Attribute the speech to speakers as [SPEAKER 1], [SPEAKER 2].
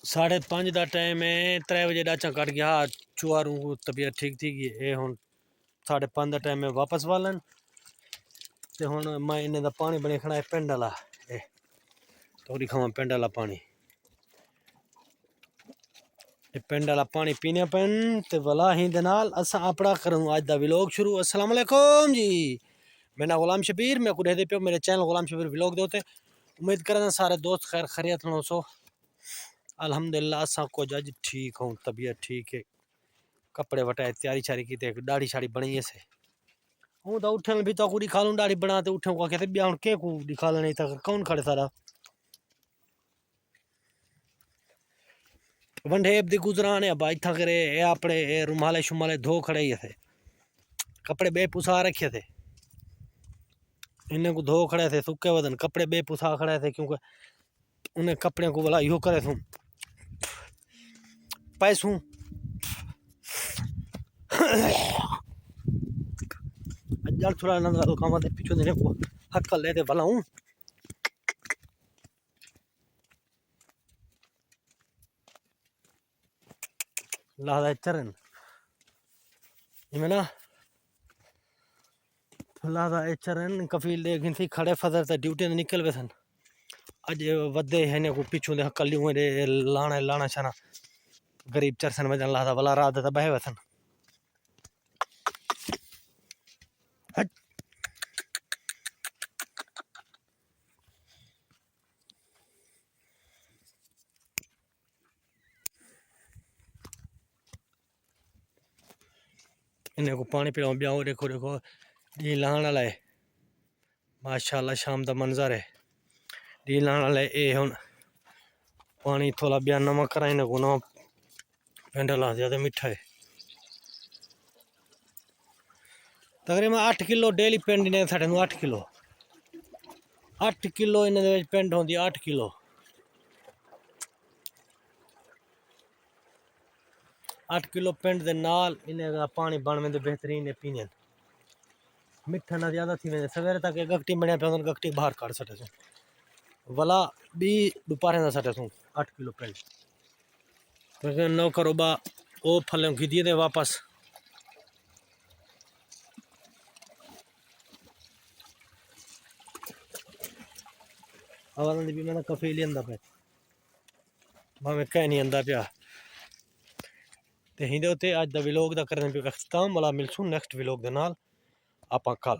[SPEAKER 1] 5:30 का टाइम है, 3 बजे डाचा कट गया चुआरू को तबीयत ठीक थी कि ये हुन 5:30 का टाइम है वापस वालन ते हुन मैं इन्हें दा पानी बने खड़ा है पिंड वाला थोड़ी खावा पिंड वाला पानी पिंड वाला पानी पीने पेन ते वला ही दे नाल असा अपना करूँ आज दा व्लॉग शुरू। अस्सलाम वालेकुम जी, मेरा गुलाम शबीर, मैं कुछ दे पे मेरे चैनल गुलाम शबीर व्लॉग दोते। उम्मीद करना सारे दोस्त खैर खैरियत हो सो। अल्हम्दुलिल्लाह असा को जज ठीक हूँ, तबीयत ठीक है, कपड़े वटाए तैयारी शारी की दाढ़ी शाड़ी बनी से हूँ तो उठन भी तो कुछ दिखा लूँ दाढ़ी बना तो उठे को कहते ब्याह हूँ के को दिखा लेने तक कौन खड़े सारा वंडे दी गुजरान है भाई था करे अपने रुमाले शुमाले धो खड़े ही थे, कपड़े बेपुसा रखे थे, इन्हें को धो खड़े थे, सूखे वदन कपड़े बेपुसा खड़े थे क्योंकि उन्हें कपड़े को बोला यो करे थू पैसू जल थोड़ा नंगा काम दे पीछे देने को हक कर लेते भला हूँ लादा चरण ना लादा चरण कफील देखी थी खड़े फजर से ड्यूटी ने निकल वे सन अज वदे है को पिछू दे हक लियो लाना लाना शाना गरीब चरसन वजन लादा वाला रात दा बहे वसन इन्हें को पानी पिलाओ ब्याह देखो देखो डी लाने वाला है माशाल्लाह शाम का मंजर है डी लाने वाला ये हुन पानी थोड़ा ब्याह नमक करा इन्हें को ना पिंड ला ज्यादा मिठा है तकरीबन 8 किलो डेली पिंड ने साढ़े 8 किलो 8 किलो इन्हें पिंड होंगी 8 किलो 8 किलो पिंड दे नाल इन्हें का पानी बन में बेहतरीन है पीने मिठा ना ज्यादा थी वेंदे सवेरे तक गकटी बनया पे गकटी बाहर काट सटे सो वला भी दोपहर ना सटे सो 8 किलो पिंड तो नो करो बा ओ फलों की दिए दे वापस आवाज़ भी मैंने कफी लिया पे भावें कह नहीं आंदा पिया ते हिंदे उत्ते अज दा व्लॉग दा करने पे अख्ताम वाला मिलसूं नेक्स्ट व्लॉग दे नाल आपां कल।